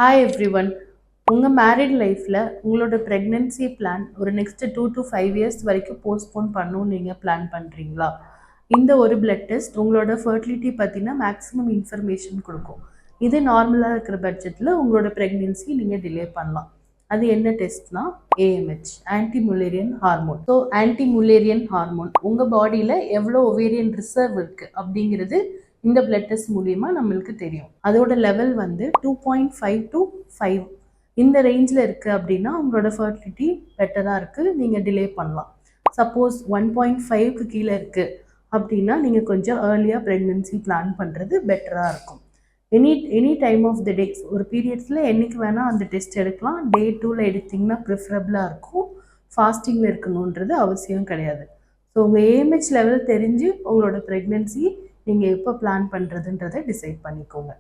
Hi everyone. உங்கள் married லைஃப்பில் உங்களோட ப்ரெக்னென்சி பிளான் ஒரு நெக்ஸ்ட்டு 2 to 5 years வரைக்கும் போஸ்ட்போன் பண்ணணும்னு நீங்கள் பிளான் பண்ணுறீங்களா? இந்த ஒரு பிளட் டெஸ்ட் உங்களோட ஃபர்டிலிட்டி பற்றின மேக்ஸிமம் இன்ஃபர்மேஷன் கொடுக்கும். இது நார்மலாக இருக்கிற பட்ஜெட்டில் உங்களோட ப்ரெக்னென்சி நீங்கள் டிலே பண்ணலாம். அது என்ன டெஸ்ட்னா AMH, anti Mullerian hormone. So anti Mullerian hormone உங்கள் பாடியில் எவ்வளோ ஒவேரியன் ரிசர்வ் இருக்குது அப்படிங்கிறது இந்த பிளட் டெஸ்ட் மூலிமா நம்மளுக்கு தெரியும். அதோட லெவல் வந்து 2.5 to 5 இந்த ரேஞ்சில் இருக்குது அப்படின்னா உங்களோட ஃபர்டிலிட்டி பெட்டராக இருக்குது, நீங்கள் டிலே பண்ணலாம். சப்போஸ் 1.5க்கு கீழே இருக்குது அப்படின்னா நீங்கள் கொஞ்சம் ஏர்லியாக ப்ரெக்னென்சி பிளான் பண்ணுறது பெட்டராக இருக்கும். Any time of the days ஒரு பீரியட்ஸில் என்றைக்கு வேணால் அந்த டெஸ்ட் எடுக்கலாம். Day 2ல் எடுத்திங்கன்னா ப்ரிஃபரபிளாக இருக்கும். ஃபாஸ்டிங்கில் இருக்கணுன்றது அவசியம் கிடையாது. ஸோ உங்கள் ஏஎம்ஹெச் லெவல் தெரிஞ்சு உங்களோட ப்ரெக்னென்சி நீங்கள் எப்போ பிளான் பண்ணுறதுன்றதை டிசைட் பண்ணிக்கோங்க.